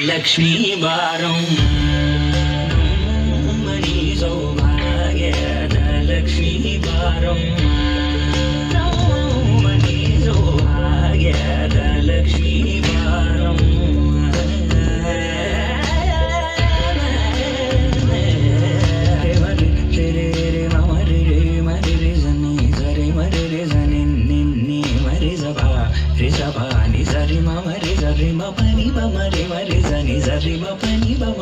Lakshmi ಬಾರಂ Mani ಸೌಭಾಗ್ಯದ Lakshmi ಬಾರಂ Mani ಸೌಭಾಗ್ಯದ Lakshmi ಬಾರಂ ri sa pa ni sa ri ma ma ri sa ri ma pa ni ba ma ri ma ri sa ni sa ri ma pa ni ba ma